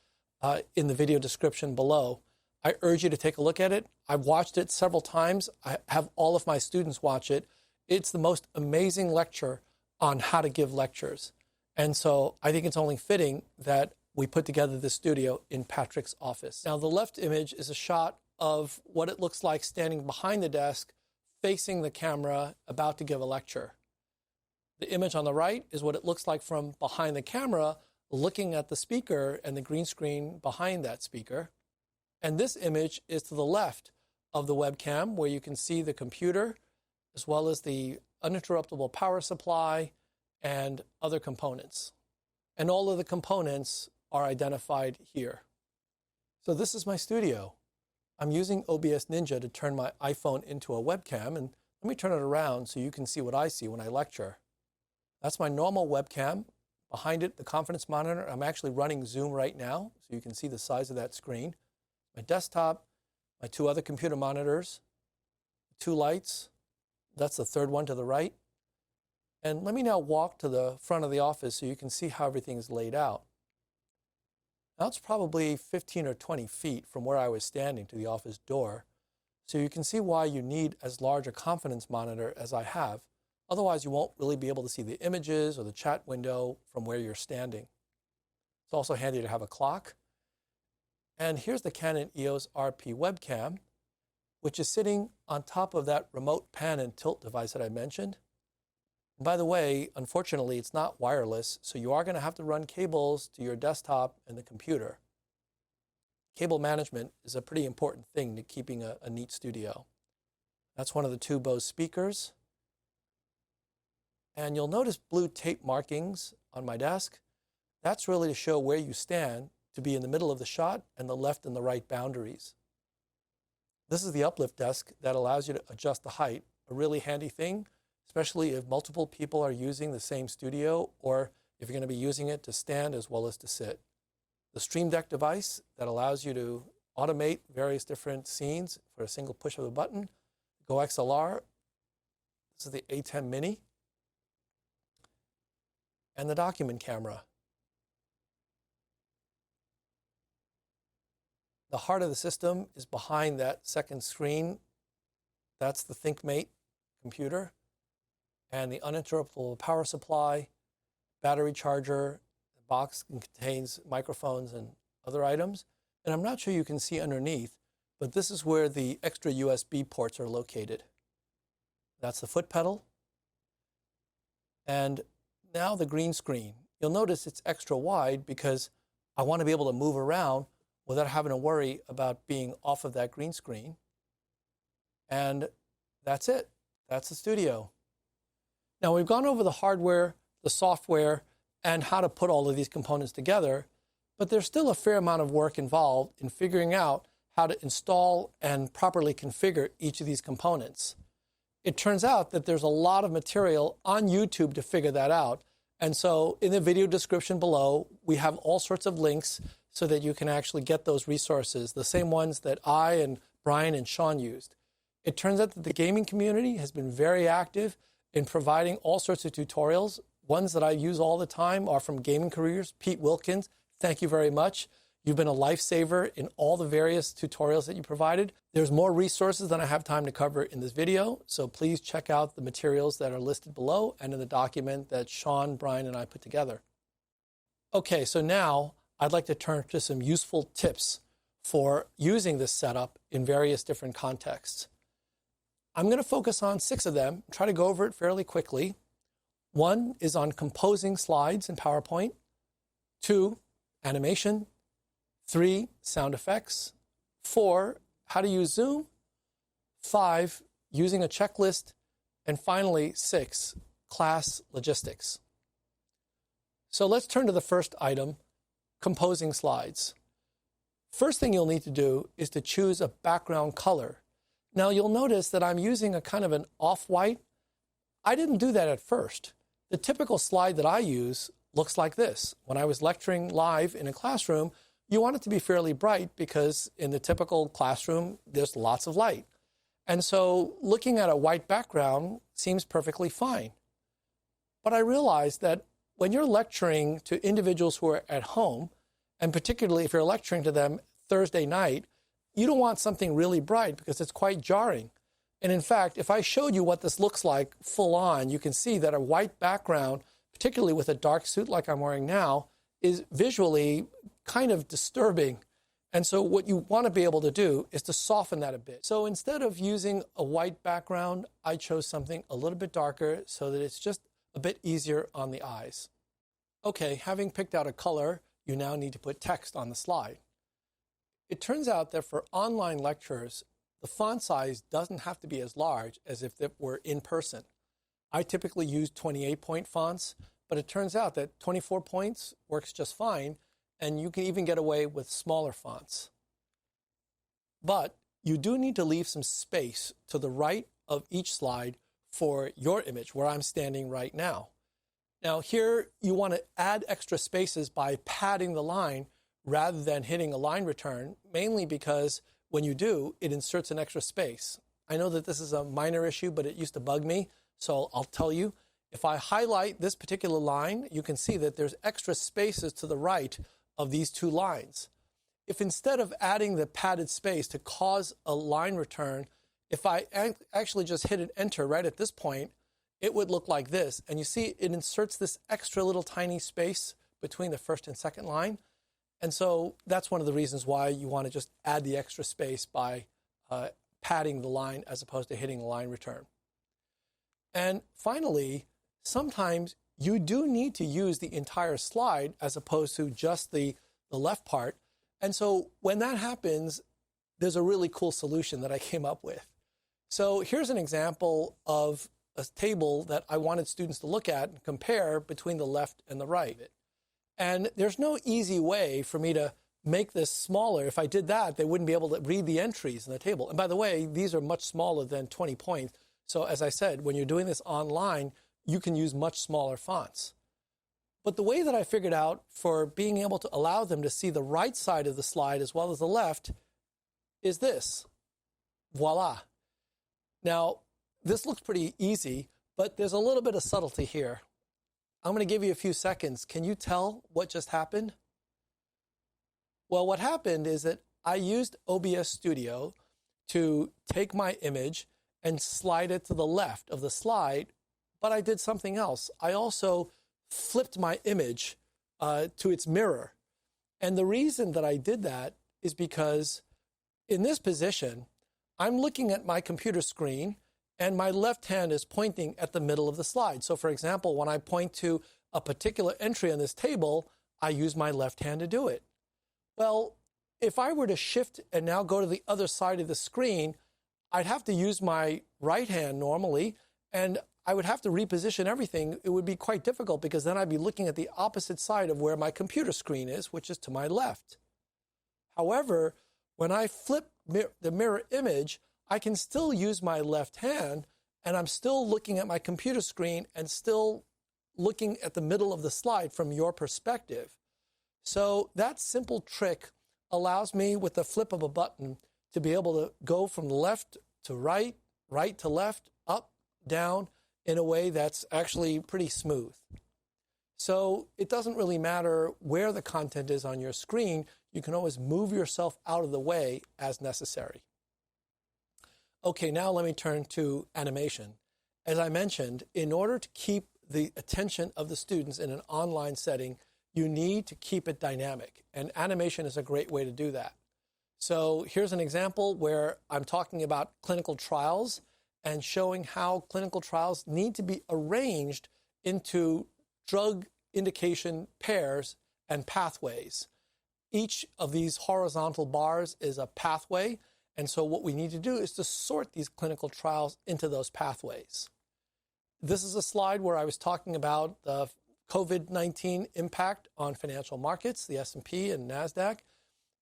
in the video description below. I urge you to take a look at it. I've watched it several times. I have all of my students watch it. It's the most amazing lecture on how to give lectures. And so I think it's only fitting that we put together this studio in Patrick's office. Now, the left image is a shot of what it looks like standing behind the desk, facing the camera, about to give a lecture. The image on the right is what it looks like from behind the camera, looking at the speaker and the green screen behind that speaker. And this image is to the left of the webcam, where you can see the computer, as well as the uninterruptible power supply and other components. And all of the components are identified here. So this is my studio. I'm using OBS Ninja to turn my iPhone into a webcam, and let me turn it around so you can see what I see when I lecture. That's my normal webcam. Behind it, the conference monitor. I'm actually running Zoom right now, so you can see the size of that screen. My desktop, my two other computer monitors, two lights. That's the third one to the right. And let me now walk to the front of the office so you can see how everything is laid out. Now it's probably 15 or 20 feet from where I was standing to the office door, so you can see why you need as large a conference monitor as I have. Otherwise, you won't really be able to see the images or the chat window from where you're standing. It's also handy to have a clock. And here's the Canon EOS RP webcam, which is sitting on top of that remote pan and tilt device that I mentioned. And by the way, unfortunately, it's not wireless, so you are going to have to run cables to your desktop and the computer. Cable management is a pretty important thing to keeping a neat studio. That's one of the two Bose speakers. And you'll notice blue tape markings on my desk. That's really to show where you stand, to be in the middle of the shot and the left and the right boundaries. This is the uplift desk that allows you to adjust the height, a really handy thing, especially if multiple people are using the same studio or if you're going to be using it to stand as well as to sit. The Stream Deck device that allows you to automate various different scenes for a single push of a button. Go XLR. This is the A10 Mini. And the document camera. The heart of the system is behind that second screen. That's the ThinkMate computer. And the uninterruptible power supply, battery charger. The box contains microphones and other items. And I'm not sure you can see underneath, but this is where the extra USB ports are located. That's the foot pedal. And now the green screen. You'll notice it's extra wide because I want to be able to move around without having to worry about being off of that green screen. And that's it. That's the studio. Now we've gone over the hardware, the software, and how to put all of these components together, but there's still a fair amount of work involved in figuring out how to install and properly configure each of these components. It turns out that there's a lot of material on YouTube to figure that out. And so in the video description below, we have all sorts of links so that you can actually get those resources, the same ones that I and Brian and Sean used. It turns out that the gaming community has been very active in providing all sorts of tutorials. Ones that I use all the time are from Gaming Careers. Pete Wilkins, thank you very much. You've been a lifesaver in all the various tutorials that you provided. There's more resources than I have time to cover in this video, so please check out the materials that are listed below and in the document that Sean, Brian, and I put together. Okay, so now I'd like to turn to some useful tips for using this setup in various different contexts. I'm going to focus on 6 of them, try to go over it fairly quickly. 1 is on composing slides in PowerPoint. 2, animation. 3, sound effects. 4, how to use Zoom. 5, using a checklist And finally, 6, class logistics. So let's turn to the first item, composing slides. First thing you'll need to do is to choose a background color. Now you'll notice that I'm using a kind of an off-white. I didn't do that at first. The typical slide that I use looks like this. When I was lecturing live in a classroom, you want it to be fairly bright because in the typical classroom, there's lots of light. And so looking at a white background seems perfectly fine. But I realized that when you're lecturing to individuals who are at home, and particularly if you're lecturing to them Thursday night, you don't want something really bright because it's quite jarring. And in fact, if I showed you what this looks like full on, you can see that a white background, particularly with a dark suit like I'm wearing now, is visually kind of disturbing. And so what you want to be able to do is to soften that a bit. So instead of using a white background, I chose something a little bit darker so that it's just a bit easier on the eyes. Okay, having picked out a color, you now need to put text on the slide. It turns out that for online lectures, the font size doesn't have to be as large as if it were in person. I typically use 28-point fonts, but it turns out that 24 points works just fine, and you can even get away with smaller fonts. But you do need to leave some space to the right of each slide for your image, where I'm standing right now. Now here, you want to add extra spaces by padding the line rather than hitting a line return, mainly because when you do, it inserts an extra space. I know that this is a minor issue, but it used to bug me, so I'll tell you. If I highlight this particular line, you can see that there's extra spaces to the right of these two lines. If instead of adding the padded space to cause a line return, if I actually just hit an enter right at this point, it would look like this. And you see it inserts this extra little tiny space between the first and second line. And so that's one of the reasons why you want to just add the extra space by padding the line as opposed to hitting a line return. And finally, sometimes you do need to use the entire slide as opposed to just the left part. And so when that happens, there's a really cool solution that I came up with. So here's an example of a table that I wanted students to look at and compare between the left and the right. And there's no easy way for me to make this smaller. If I did that, they wouldn't be able to read the entries in the table. And by the way, these are much smaller than 20 points. So as I said, when you're doing this online, you can use much smaller fonts. But the way that I figured out for being able to allow them to see the right side of the slide as well as the left is this. Voila. Now, this looks pretty easy, but there's a little bit of subtlety here. I'm going to give you a few seconds. Can you tell what just happened? Well, what happened is that I used OBS Studio to take my image and slide it to the left of the slide, but I did something else. I also flipped my image to its mirror. And the reason that I did that is because in this position, I'm looking at my computer screen and my left hand is pointing at the middle of the slide. So for example, when I point to a particular entry on this table, I use my left hand to do it. Well, if I were to shift and now go to the other side of the screen, I'd have to use my right hand normally, and I would have to reposition everything. It would be quite difficult because then I'd be looking at the opposite side of where my computer screen is, which is to my left. However, when I flip the mirror image, I can still use my left hand, and I'm still looking at my computer screen and still looking at the middle of the slide from your perspective. So that simple trick allows me, with the flip of a button, to be able to go from left to right, right to left, up, down, in a way that's actually pretty smooth. So it doesn't really matter where the content is on your screen. You can always move yourself out of the way as necessary. Okay, now let me turn to animation. As I mentioned, in order to keep the attention of the students in an online setting, you need to keep it dynamic, and animation is a great way to do that. So here's an example where I'm talking about clinical trials and showing how clinical trials need to be arranged into drug indication pairs and pathways. Each of these horizontal bars is a pathway, and so what we need to do is to sort these clinical trials into those pathways. This is a slide where I was talking about the COVID-19 impact on financial markets, the S&P and NASDAQ,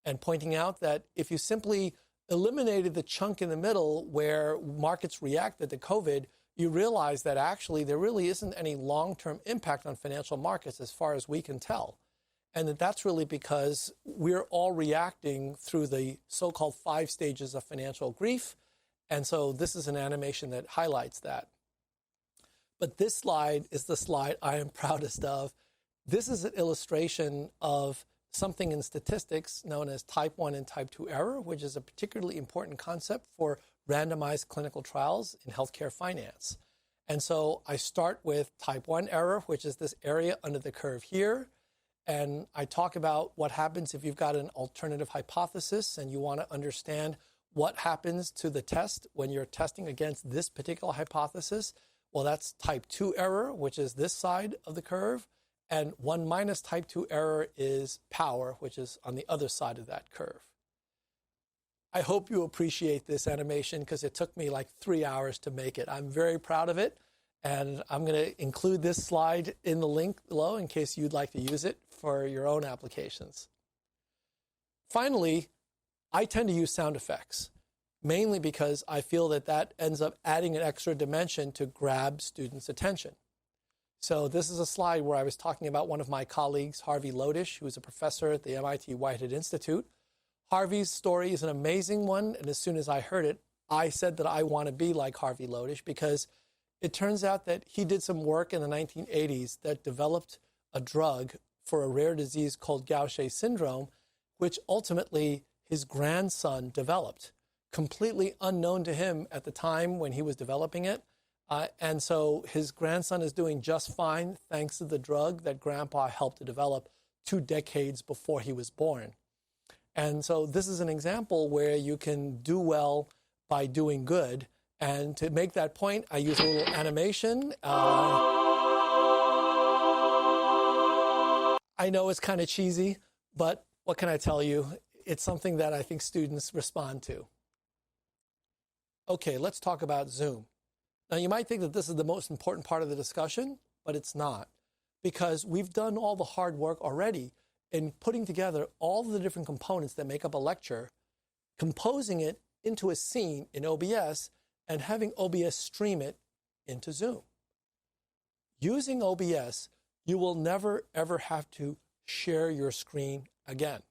and pointing out that if you simply eliminated the chunk in the middle where markets reacted to COVID, you realize that actually there really isn't any long-term impact on financial markets as far as we can tell. And that's really because we're all reacting through the so-called 5 stages of financial grief. And so this is an animation that highlights that. But this slide is the slide I am proudest of. This is an illustration of something in statistics known as type 1 and type 2 error, which is a particularly important concept for randomized clinical trials in healthcare finance. And so I start with type 1 error, which is this area under the curve here. And I talk about what happens if you've got an alternative hypothesis and you want to understand what happens to the test when you're testing against this particular hypothesis. Well, that's type 2 error, which is this side of the curve. And 1 minus type 2 error is power, which is on the other side of that curve. I hope you appreciate this animation because it took me like 3 hours to make it. I'm very proud of it. And I'm going to include this slide in the link below in case you'd like to use it for your own applications. Finally, I tend to use sound effects, mainly because I feel that that ends up adding an extra dimension to grab students' attention. So this is a slide where I was talking about one of my colleagues, Harvey Lodish, who is a professor at the MIT Whitehead Institute. Harvey's story is an amazing one, and as soon as I heard it, I said that I want to be like Harvey Lodish because it turns out that he did some work in the 1980s that developed a drug for a rare disease called Gaucher syndrome, which ultimately his grandson developed, completely unknown to him at the time when he was developing it. And so his grandson is doing just fine thanks to the drug that Grandpa helped to develop 2 decades before he was born. And so this is an example where you can do well by doing good. And to make that point, I use a little animation. I know it's kind of cheesy, but what can I tell you? It's something that I think students respond to. Okay, let's talk about Zoom. Now, you might think that this is the most important part of the discussion, but it's not, because we've done all the hard work already in putting together all the different components that make up a lecture, composing it into a scene in OBS, and having OBS stream it into Zoom. Using OBS, you will never, ever have to share your screen again.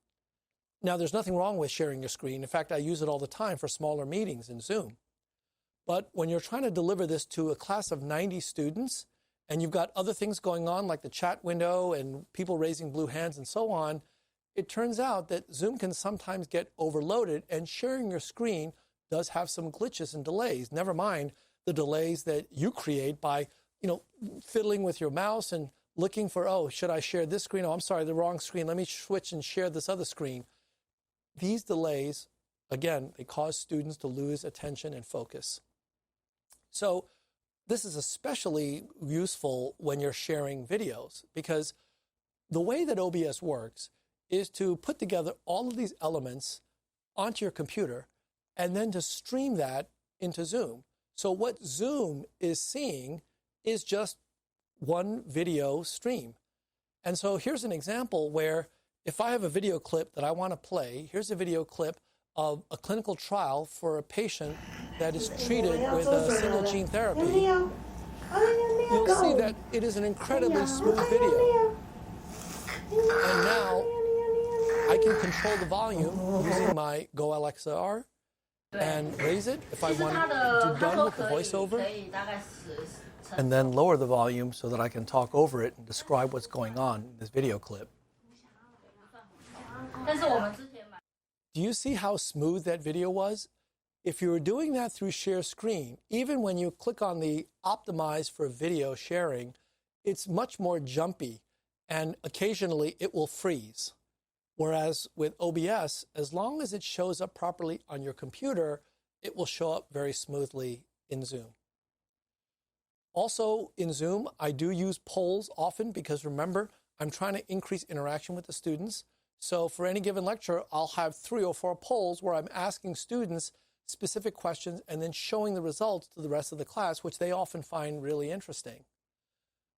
Now, there's nothing wrong with sharing your screen. In fact, I use it all the time for smaller meetings in Zoom. But when you're trying to deliver this to a class of 90 students, and you've got other things going on like the chat window and people raising blue hands and so on, it turns out that Zoom can sometimes get overloaded, and sharing your screen does have some glitches and delays. Never mind the delays that you create by, fiddling with your mouse and looking for, oh, should I share this screen? Oh, I'm sorry, the wrong screen. Let me switch and share this other screen. These delays, again, they cause students to lose attention and focus. So this is especially useful when you're sharing videos, because the way that OBS works is to put together all of these elements onto your computer and then to stream that into Zoom. So what Zoom is seeing is just one video stream. And so here's an example where if I have a video clip that I want to play, here's a video clip of a clinical trial for a patient that is treated with a single gene therapy. You'll see that it is an incredibly smooth video. And now I can control the volume using my Go LXR and raise it if I want to do done with the voiceover, and then lower the volume so that I can talk over it and describe what's going on in this video clip. Do you see how smooth that video was? If you were doing that through share screen, even when you click on the optimize for video sharing, it's much more jumpy, and occasionally it will freeze. Whereas with OBS, as long as it shows up properly on your computer, it will show up very smoothly in Zoom. Also in Zoom, I do use polls often because remember, I'm trying to increase interaction with the students. So for any given lecture, I'll have 3 or 4 polls where I'm asking students specific questions and then showing the results to the rest of the class, which they often find really interesting.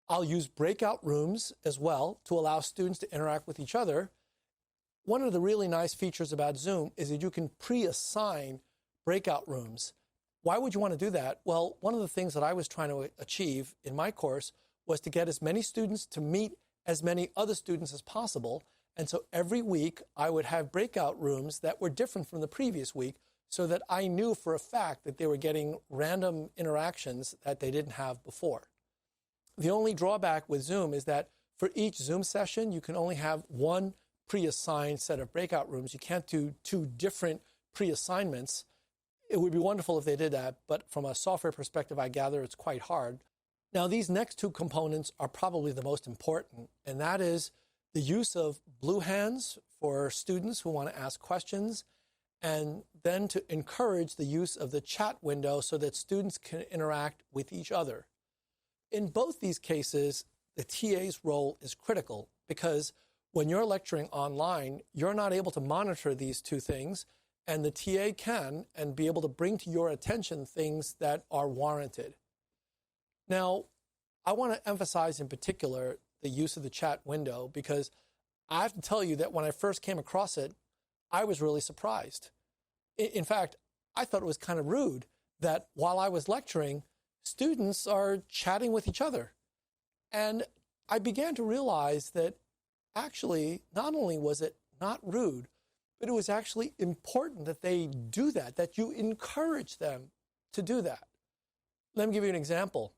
I'll use breakout rooms as well to allow students to interact with each other. One of the really nice features about Zoom is that you can pre-assign breakout rooms. Why would you want to do that? Well, one of the things that I was trying to achieve in my course was to get as many students to meet as many other students as possible. And so every week I would have breakout rooms that were different from the previous week so that I knew for a fact that they were getting random interactions that they didn't have before. The only drawback with Zoom is that for each Zoom session, you can only have one pre-assigned set of breakout rooms. You can't do two different pre-assignments. It would be wonderful if they did that, but from a software perspective, I gather it's quite hard. Now, these next two components are probably the most important, and that is the use of blue hands for students who want to ask questions, and then to encourage the use of the chat window so that students can interact with each other. In both these cases, the TA's role is critical because when you're lecturing online, you're not able to monitor these two things, and the TA can and be able to bring to your attention things that are warranted. Now, I want to emphasize in particular the use of the chat window because I have to tell you that when I first came across it, I was really surprised. In fact, I thought it was kind of rude that while I was lecturing, students are chatting with each other. And I began to realize that actually, not only was it not rude, but it was actually important that they do that, that you encourage them to do that. Let me give you an example.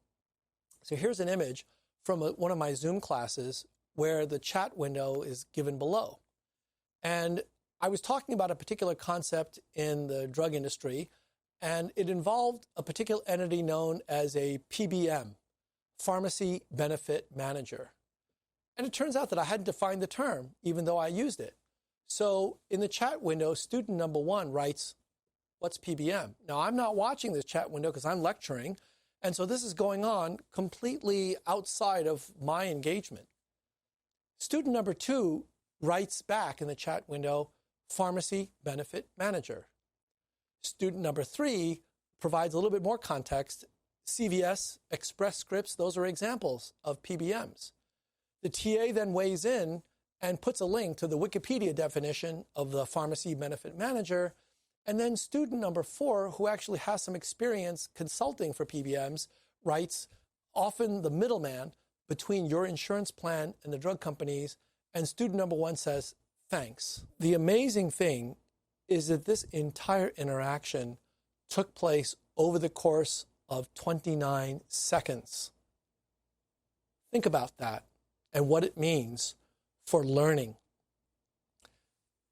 So here's an image from one of my Zoom classes where the chat window is given below. And I was talking about a particular concept in the drug industry, and it involved a particular entity known as a PBM, Pharmacy Benefit Manager. And it turns out that I hadn't defined the term, even though I used it. So in the chat window, student number 1 writes, "What's PBM?" Now, I'm not watching this chat window because I'm lecturing, and so this is going on completely outside of my engagement. Student number 2 writes back in the chat window, "Pharmacy Benefit Manager." Student number 3 provides a little bit more context. CVS, Express Scripts, those are examples of PBMs. The TA then weighs in and puts a link to the Wikipedia definition of the Pharmacy Benefit Manager. And then student number 4, who actually has some experience consulting for PBMs, writes, often the middleman between your insurance plan and the drug companies. And student number 1 says, "Thanks." The amazing thing is that this entire interaction took place over the course of 29 seconds. Think about that and what it means for learning.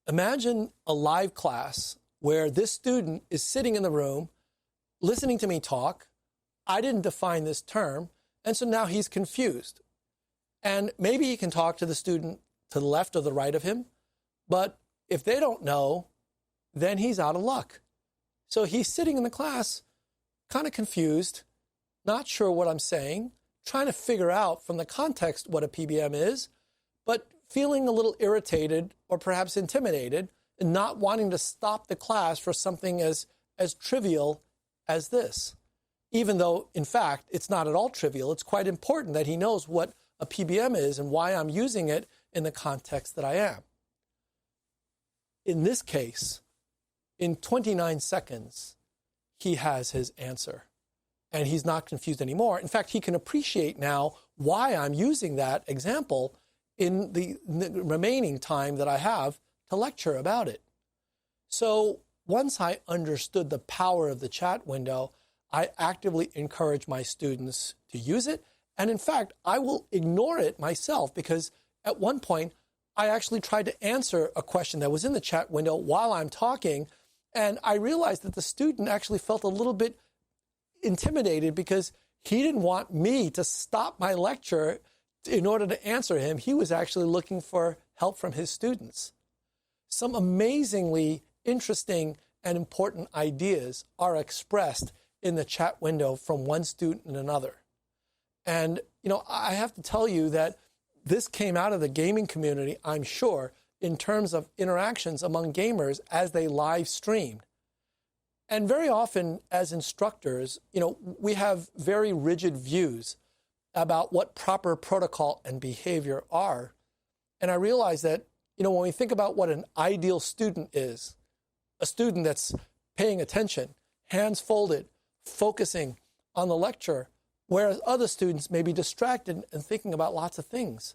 Imagine a live class where this student is sitting in the room, listening to me talk. I didn't define this term, and so now he's confused. And maybe he can talk to the student to the left or the right of him, but if they don't know, then he's out of luck. So he's sitting in the class, kind of confused, not sure what I'm saying, trying to figure out from the context what a PBM is, but feeling a little irritated or perhaps intimidated and not wanting to stop the class for something as trivial as this. Even though, in fact, it's not at all trivial. It's quite important that he knows what a PBM is and why I'm using it in the context that I am. In this case, in 29 seconds, he has his answer. And he's not confused anymore. In fact, he can appreciate now why I'm using that example in the remaining time that I have to lecture about it. So once I understood the power of the chat window, I actively encourage my students to use it. And in fact, I will ignore it myself because at one point, I actually tried to answer a question that was in the chat window while I'm talking. And I realized that the student actually felt a little bit intimidated because he didn't want me to stop my lecture in order to answer him. He was actually looking for help from his students. Some amazingly interesting and important ideas are expressed in the chat window from one student and another. And, I have to tell you that this came out of the gaming community, I'm sure, in terms of interactions among gamers as they live streamed. And very often as instructors, we have very rigid views about what proper protocol and behavior are. And I realize that, when we think about what an ideal student is, a student that's paying attention, hands folded, focusing on the lecture, whereas other students may be distracted and thinking about lots of things.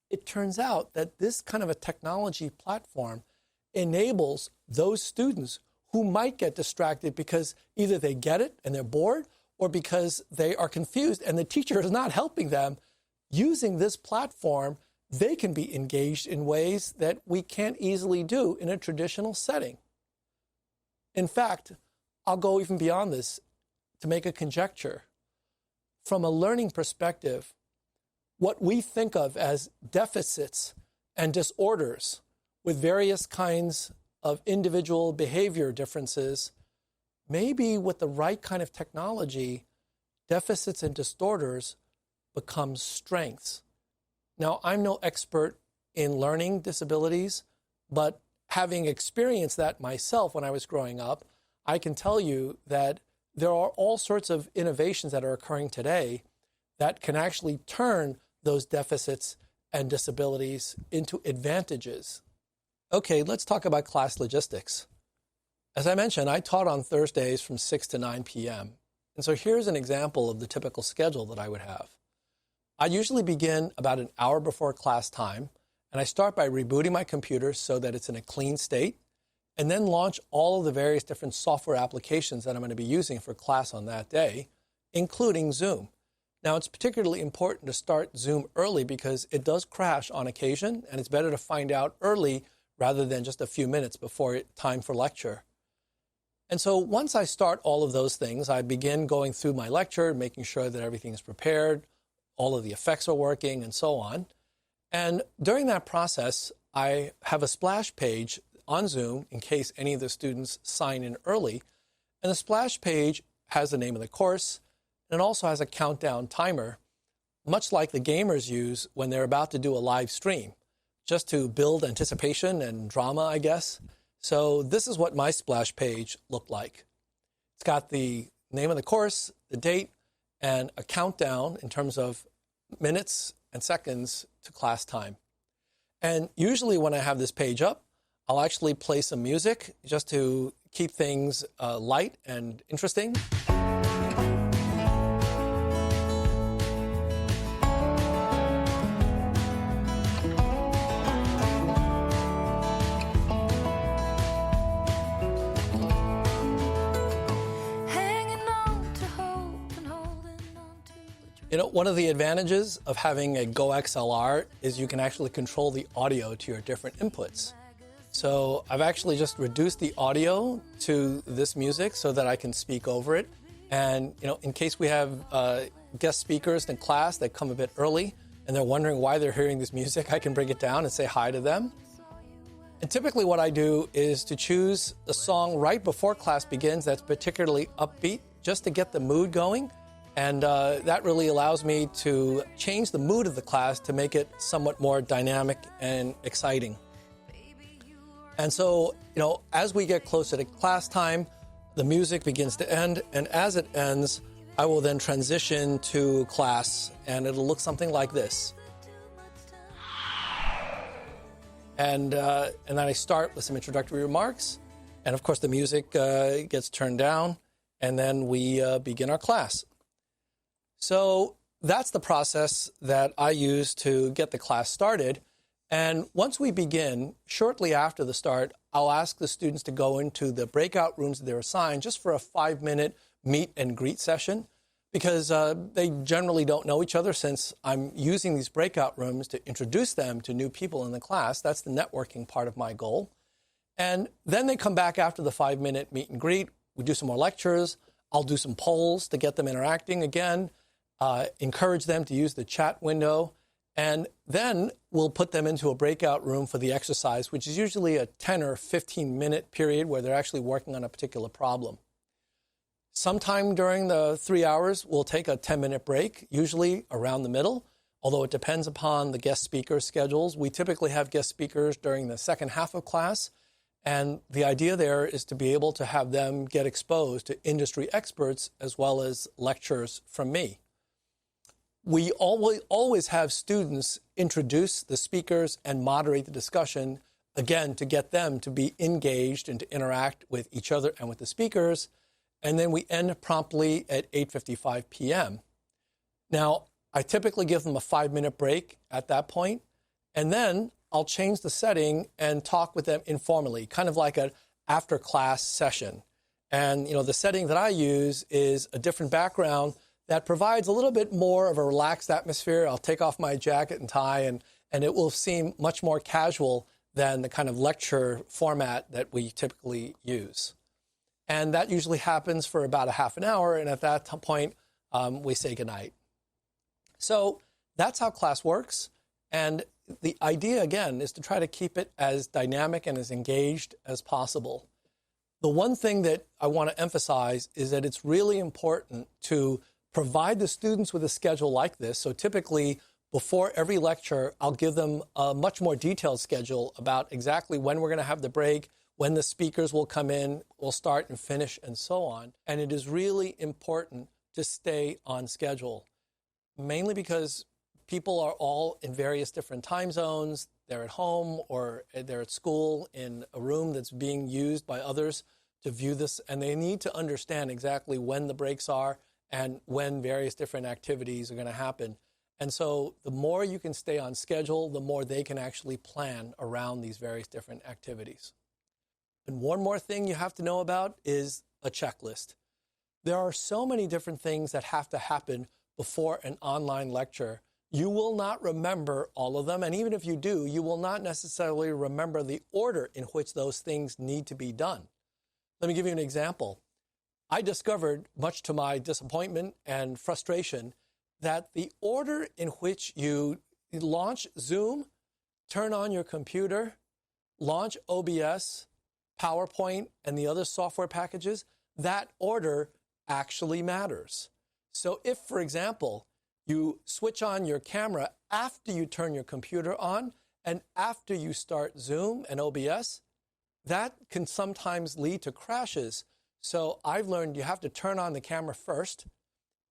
It turns out that this kind of a technology platform enables those students who might get distracted because either they get it and they're bored, or because they are confused and the teacher is not helping them. Using this platform, they can be engaged in ways that we can't easily do in a traditional setting. In fact, I'll go even beyond this to make a conjecture. From a learning perspective, what we think of as deficits and disorders with various kinds of individual behavior differences, maybe with the right kind of technology, deficits and disorders become strengths. Now, I'm no expert in learning disabilities, but having experienced that myself when I was growing up, I can tell you that there are all sorts of innovations that are occurring today that can actually turn those deficits and disabilities into advantages. Okay, let's talk about class logistics. As I mentioned, I taught on Thursdays from 6 to 9 p.m. And so here's an example of the typical schedule that I would have. I usually begin about an hour before class time, and I start by rebooting my computer so that it's in a clean state, and then launch all of the various different software applications that I'm going to be using for class on that day, including Zoom. Now, it's particularly important to start Zoom early because it does crash on occasion, and it's better to find out early rather than just a few minutes before time for lecture. And so once I start all of those things, I begin going through my lecture, making sure that everything is prepared, all of the effects are working, and so on. And during that process, I have a splash page on Zoom in case any of the students sign in early. And the splash page has the name of the course, and it also has a countdown timer, much like the gamers use when they're about to do a live stream, just to build anticipation and drama, I guess. So this is what my splash page looked like. It's got the name of the course, the date, and a countdown in terms of minutes and seconds to class time. And usually when I have this page up, I'll actually play some music just to keep things light and interesting. One of the advantages of having a Go XLR is you can actually control the audio to your different inputs. So I've actually just reduced the audio to this music so that I can speak over it. And, in case we have guest speakers in class that come a bit early and they're wondering why they're hearing this music, I can bring it down and say hi to them. And typically what I do is to choose a song right before class begins that's particularly upbeat just to get the mood going. And that really allows me to change the mood of the class to make it somewhat more dynamic and exciting. And so, as we get closer to class time, the music begins to end. And as it ends, I will then transition to class, and it'll look something like this. And then I start with some introductory remarks. And of course, the music gets turned down, and then we begin our class. So that's the process that I use to get the class started. And once we begin, shortly after the start, I'll ask the students to go into the breakout rooms that they're assigned just for a 5-minute meet and greet session, because they generally don't know each other since I'm using these breakout rooms to introduce them to new people in the class. That's the networking part of my goal. And then they come back after the 5-minute meet and greet. We do some more lectures. I'll do some polls to get them interacting again. Encourage them to use the chat window, and then we'll put them into a breakout room for the exercise, which is usually a 10 or 15-minute period where they're actually working on a particular problem. Sometime during the 3 hours, we'll take a 10-minute break, usually around the middle, although it depends upon the guest speaker schedules. We typically have guest speakers during the second half of class, And the idea there is to be able to have them get exposed to industry experts as well as lectures from me. We always have students introduce the speakers and moderate the discussion, again, to get them to be engaged and to interact with each other and with the speakers. And then we end promptly at 8:55 p.m. Now, I typically give them a 5-minute break at that point, and then I'll change the setting and talk with them informally, kind of like an after-class session. And, the setting that I use is a different background that provides a little bit more of a relaxed atmosphere. I'll take off my jacket and tie, and it will seem much more casual than the kind of lecture format that we typically use. And that usually happens for about a half an hour, and at that point, we say goodnight. So that's how class works, and the idea, again, is to try to keep it as dynamic and as engaged as possible. The one thing that I want to emphasize is that it's really important to provide the students with a schedule like this. So typically, before every lecture, I'll give them a much more detailed schedule about exactly when we're going to have the break, when the speakers will come in, will start and finish, and so on. And it is really important to stay on schedule, mainly because people are all in various different time zones. They're at home or they're at school in a room that's being used by others to view this, and they need to understand exactly when the breaks are and when various different activities are going to happen. And so the more you can stay on schedule, the more they can actually plan around these various different activities. And one more thing you have to know about is a checklist. There are so many different things that have to happen before an online lecture. You will not remember all of them, and even if you do, you will not necessarily remember the order in which those things need to be done. Let me give you an example. I discovered, much to my disappointment and frustration, that the order in which you launch Zoom, turn on your computer, launch OBS, PowerPoint, and the other software packages, that order actually matters. So if, for example, you switch on your camera after you turn your computer on and after you start Zoom and OBS, that can sometimes lead to crashes. So I've learned you have to turn on the camera first,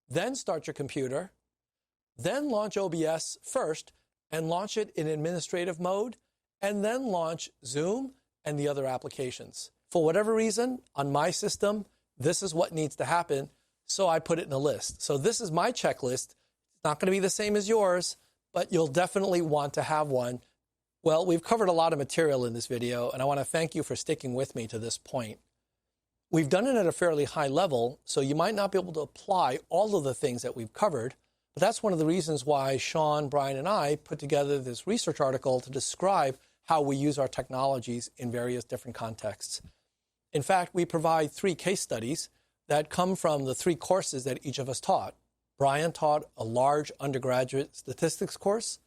then start your computer, then launch OBS first and launch it in administrative mode, and then launch Zoom and the other applications. For whatever reason, on my system, this is what needs to happen, so I put it in a list. So this is my checklist. It's not going to be the same as yours, but you'll definitely want to have one. Well, we've covered a lot of material in this video, and I want to thank you for sticking with me to this point. We've done it at a fairly high level, so you might not be able to apply all of the things that we've covered, but that's one of the reasons why Sean, Brian, and I put together this research article to describe how we use our technologies in various different contexts. In fact, we provide 3 case studies that come from the 3 courses that each of us taught. Brian taught a large undergraduate statistics course,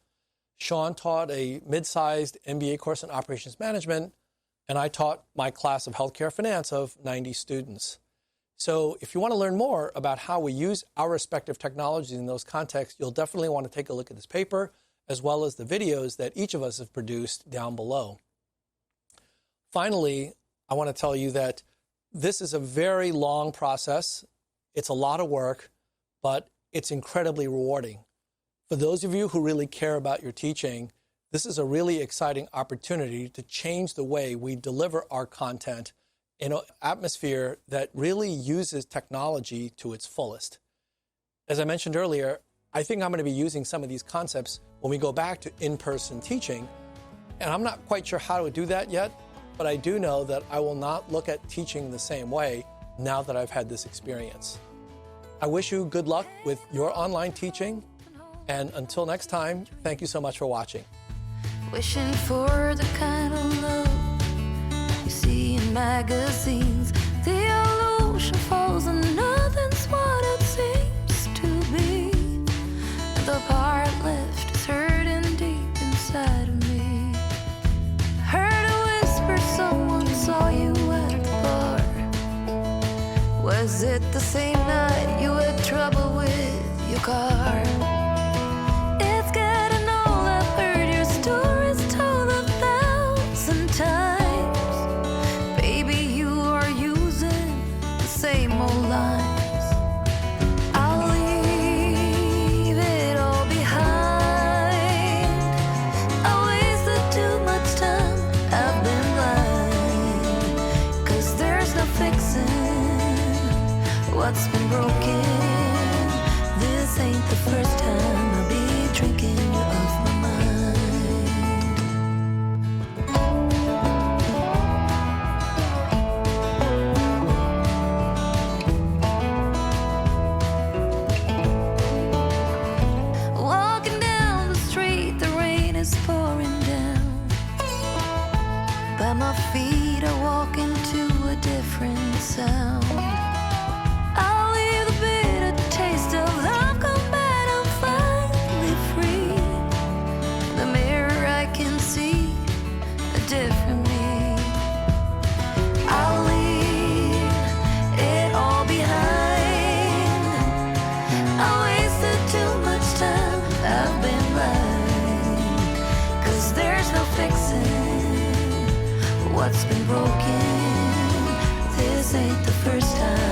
Sean taught a mid-sized MBA course in operations management, and I taught my class of healthcare finance of 90 students. So if you want to learn more about how we use our respective technologies in those contexts, you'll definitely want to take a look at this paper, as well as the videos that each of us have produced down below. Finally, I want to tell you that this is a very long process. It's a lot of work, but it's incredibly rewarding. For those of you who really care about your teaching, this is a really exciting opportunity to change the way we deliver our content in an atmosphere that really uses technology to its fullest. As I mentioned earlier, I think I'm going to be using some of these concepts when we go back to in-person teaching, and I'm not quite sure how to do that yet, but I do know that I will not look at teaching the same way now that I've had this experience. I wish you good luck with your online teaching, and until next time, thank you so much for watching. Wishing for the kind of love you see in magazines. The illusion falls and nothing's what it seems to be. And the part left is hurting deep inside of me. Heard a whisper, someone saw you at the bar. Was it the same night you had trouble with your car? Stories told 1,000 times. normal lives. I'll leave it all behind. I wasted too much time, I've been blind. 'Cause there's no fixing what's been broken. This ain't the first time I'll be drinking you off my mind. Walking down the street, the rain is pouring down, but my feet are walking to a different sound. I'll leave the bitter taste of love, come back, I'm finally free. The mirror I can see a different me. I'll leave it all behind. I wasted too much time, I've been blind. 'Cause there's no fixing what's been broken. This ain't the first time